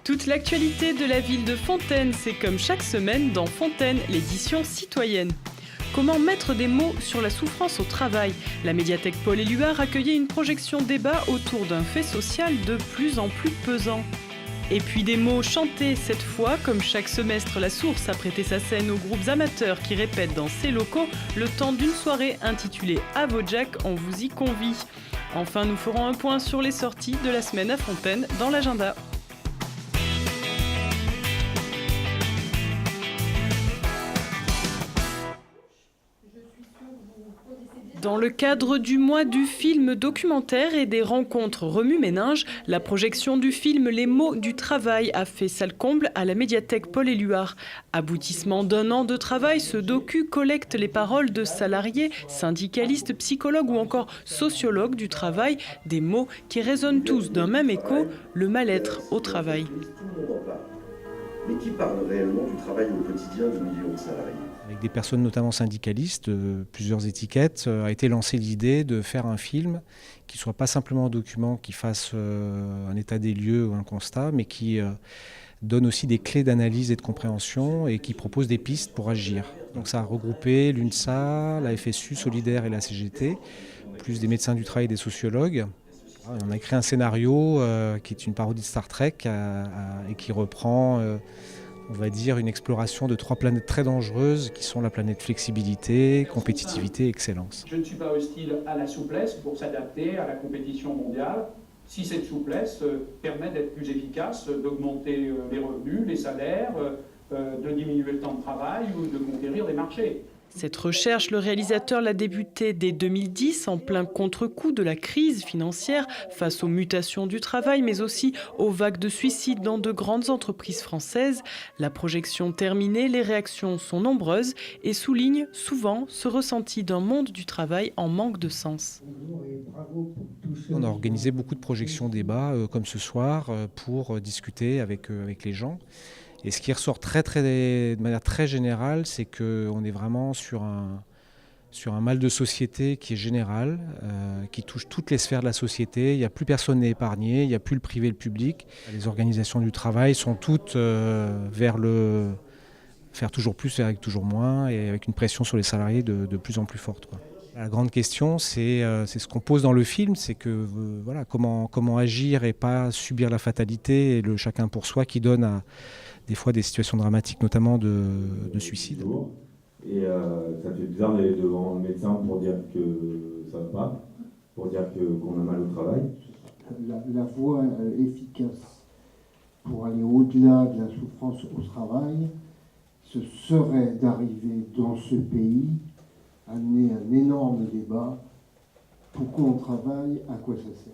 Toute l'actualité de la ville de Fontaine, c'est comme chaque semaine dans Fontaine, l'édition citoyenne. Comment mettre des mots sur la souffrance au travail ? La médiathèque Paul-Éluard accueillait une projection débat autour d'un fait social de plus en plus pesant. Et puis des mots chantés cette fois, comme chaque semestre, la Source a prêté sa scène aux groupes amateurs qui répètent dans ses locaux le temps d'une soirée intitulée À vos Jack, on vous y convie. Enfin, nous ferons un point sur les sorties de la semaine à Fontaine dans l'agenda. Dans le cadre du mois du film documentaire et des rencontres remue-ménage, la projection du film Les mots du travail a fait salle comble à la médiathèque Paul-Éluard. Aboutissement d'un an de travail, ce docu collecte les paroles de salariés, syndicalistes, psychologues ou encore sociologues du travail, des mots qui résonnent tous d'un même écho, le mal-être au travail. Mais qui parle réellement du travail au quotidien de millions de salariés. Avec des personnes notamment syndicalistes, plusieurs étiquettes, a été lancée l'idée de faire un film qui ne soit pas simplement un document qui fasse un état des lieux ou un constat, mais qui donne aussi des clés d'analyse et de compréhension et qui propose des pistes pour agir. Donc ça a regroupé l'UNSA, la FSU Solidaire et la CGT, plus des médecins du travail et des sociologues. On a écrit un scénario qui est une parodie de Star Trek et qui reprend, on va dire, une exploration de 3 planètes très dangereuses qui sont la planète flexibilité, compétitivité et excellence. Je ne suis pas hostile à la souplesse pour s'adapter à la compétition mondiale. Si cette souplesse permet d'être plus efficace, d'augmenter les revenus, les salaires, de diminuer le temps de travail ou de conquérir des marchés. Cette recherche, le réalisateur l'a débutée dès 2010 en plein contre-coup de la crise financière face aux mutations du travail, mais aussi aux vagues de suicides dans de grandes entreprises françaises. La projection terminée, les réactions sont nombreuses et soulignent souvent ce ressenti d'un monde du travail en manque de sens. On a organisé beaucoup de projections débats comme ce soir pour discuter avec les gens. Et ce qui ressort de manière très générale, c'est qu'on est vraiment sur un mal de société qui est général, qui touche toutes les sphères de la société. Il n'y a plus personne n'est épargné, il n'y a plus le privé et le public. Les organisations du travail sont toutes vers le faire toujours plus avec toujours moins et avec une pression sur les salariés de plus en plus forte, quoi. La grande question, c'est ce qu'on pose dans le film, c'est que voilà, comment agir et pas subir la fatalité et le chacun pour soi qui donne à des fois des situations dramatiques, notamment de suicide. Et ça fait bizarre d'aller devant le médecin pour dire que ça va pas, pour dire qu'on a mal au travail. La voie efficace pour aller au-delà de la souffrance au travail, ce serait d'arriver dans ce pays à amener un énorme débat. Pourquoi on travaille, à quoi ça sert ?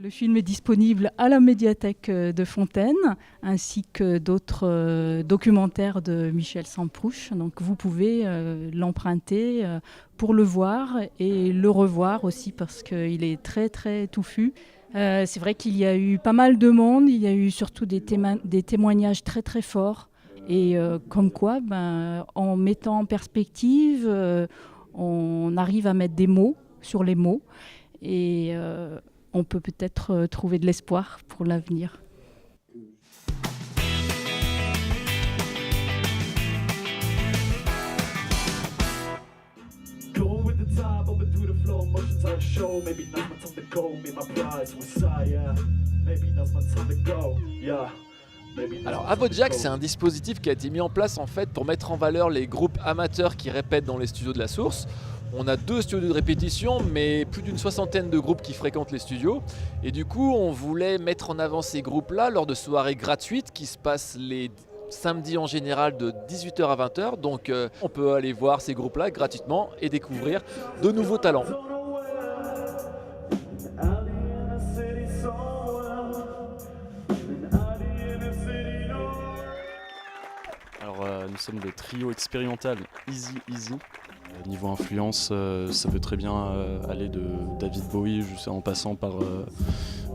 Le film est disponible à la médiathèque de Fontaine, ainsi que d'autres documentaires de Michel Samprouche. Donc vous pouvez l'emprunter pour le voir et le revoir aussi parce qu'il est très très touffu. C'est vrai qu'il y a eu pas mal de monde, il y a eu surtout des témoignages très très forts. Et comme quoi, en mettant en perspective, on arrive à mettre des mots sur les mots et on peut peut-être trouver de l'espoir pour l'avenir. Alors, À vos Jack, c'est un dispositif qui a été mis en place en fait pour mettre en valeur les groupes amateurs qui répètent dans les studios de la Source. On a 2 studios de répétition, mais plus d'une 60aine de groupes qui fréquentent les studios. Et du coup, on voulait mettre en avant ces groupes-là lors de soirées gratuites qui se passent les samedis en général de 18h à 20h. Donc, on peut aller voir ces groupes-là gratuitement et découvrir de nouveaux talents. Nous sommes le trio expérimental Easy Easy. Niveau influence, ça peut très bien aller de David Bowie en passant par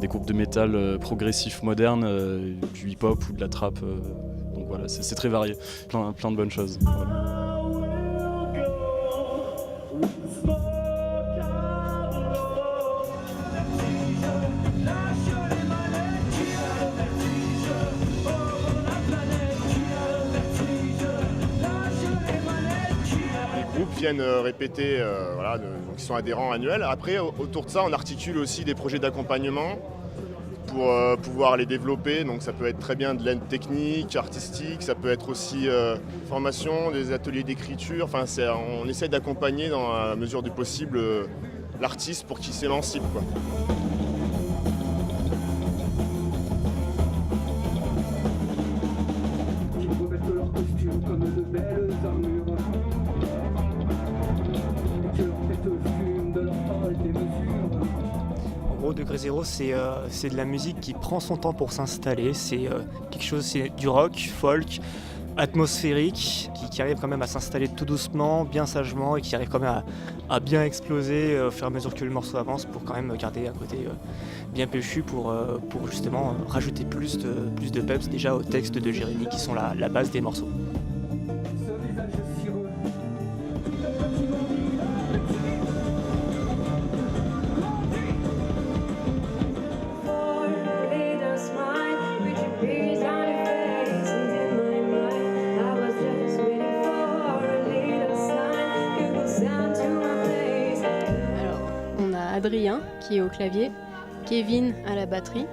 des groupes de métal progressif moderne, du hip-hop ou de la trap. Donc voilà, c'est très varié, plein de bonnes choses. Voilà. viennent répéter, donc ils sont adhérents annuels. Après, autour de ça, on articule aussi des projets d'accompagnement pour pouvoir les développer. Donc ça peut être très bien de l'aide technique, artistique, ça peut être aussi formation, des ateliers d'écriture. Enfin, on essaie d'accompagner dans la mesure du possible l'artiste pour qu'il s'émancipe, quoi. En gros, Degré Zéro, c'est de la musique qui prend son temps pour s'installer. C'est quelque chose, c'est du rock, folk, atmosphérique, qui arrive quand même à s'installer tout doucement, bien sagement, et qui arrive quand même à bien exploser au fur et à mesure que le morceau avance, pour quand même garder un côté bien péchu, pour justement rajouter plus de peps déjà au texte de Jérémy, qui sont la base des morceaux. Adrien qui est au clavier, Kevin à la batterie,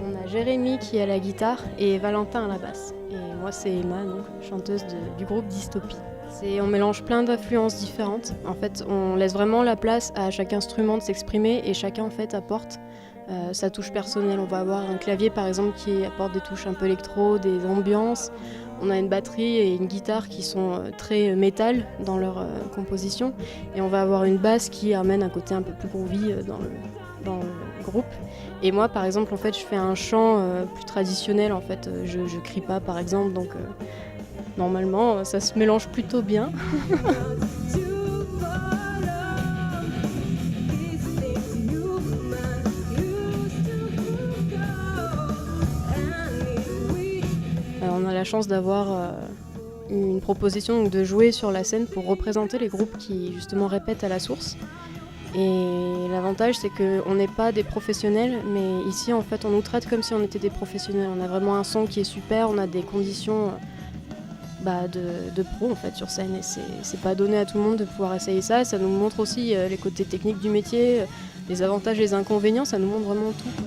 on a Jérémy qui est à la guitare et Valentin à la basse. Et moi c'est Emma, donc, chanteuse du groupe Dystopie. On mélange plein d'influences différentes. En fait, on laisse vraiment la place à chaque instrument de s'exprimer et chacun en fait apporte sa touche personnelle. On va avoir un clavier par exemple qui apporte des touches un peu électro, des ambiances. On a une batterie et une guitare qui sont très métal dans leur composition. Et on va avoir une basse qui amène un côté un peu plus groovy dans le groupe. Et moi, par exemple, en fait, je fais un chant plus traditionnel. En fait, je crie pas, par exemple. Donc, normalement, ça se mélange plutôt bien. On a la chance d'avoir une proposition donc, de jouer sur la scène pour représenter les groupes qui justement répètent à la source. Et l'avantage c'est qu'on n'est pas des professionnels, mais ici en fait on nous traite comme si on était des professionnels. On a vraiment un son qui est super, on a des conditions de pro en fait sur scène et c'est pas donné à tout le monde de pouvoir essayer ça. Ça nous montre aussi les côtés techniques du métier, les avantages et les inconvénients, ça nous montre vraiment tout.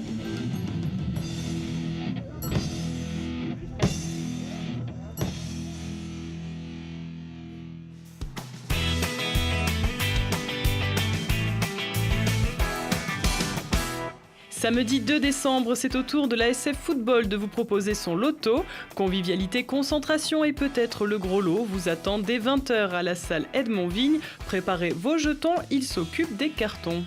Samedi 2 décembre, c'est au tour de l'ASF Football de vous proposer son loto. Convivialité, concentration et peut-être le gros lot vous attend dès 20h à la salle Edmond Vigne. Préparez vos jetons, ils s'occupent des cartons.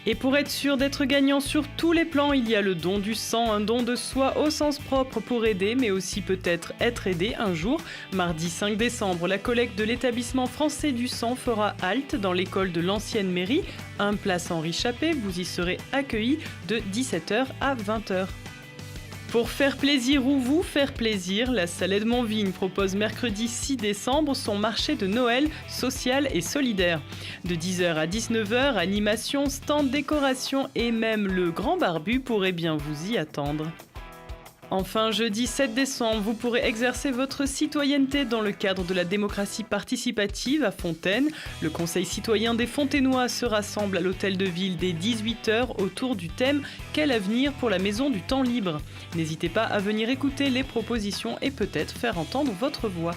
Et pour être sûr d'être gagnant sur tous les plans, il y a le don du sang, un don de soi au sens propre pour aider, mais aussi peut-être être aidé un jour. Mardi 5 décembre, la collecte de l'établissement français du sang fera halte dans l'école de l'ancienne mairie. 1 place Henri Chappé, vous y serez accueillis de 17h à 20h. Pour faire plaisir ou vous faire plaisir, la salle Edmond Vigne propose mercredi 6 décembre son marché de Noël social et solidaire. De 10h à 19h, animation, stand, décoration et même le grand barbu pourrait bien vous y attendre. Enfin, jeudi 7 décembre, vous pourrez exercer votre citoyenneté dans le cadre de la démocratie participative à Fontaine. Le Conseil citoyen des Fontainois se rassemble à l'hôtel de ville dès 18h autour du thème « Quel avenir pour la maison du temps libre ?» N'hésitez pas à venir écouter les propositions et peut-être faire entendre votre voix.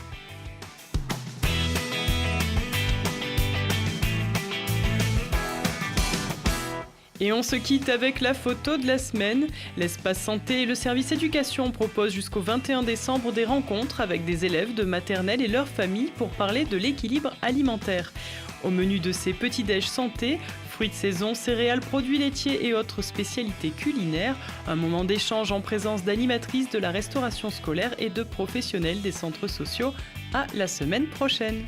Et on se quitte avec la photo de la semaine. L'Espace Santé et le service éducation proposent jusqu'au 21 décembre des rencontres avec des élèves de maternelle et leurs familles pour parler de l'équilibre alimentaire. Au menu de ces petits-déj santé, fruits de saison, céréales, produits laitiers et autres spécialités culinaires, un moment d'échange en présence d'animatrices de la restauration scolaire et de professionnels des centres sociaux. À la semaine prochaine.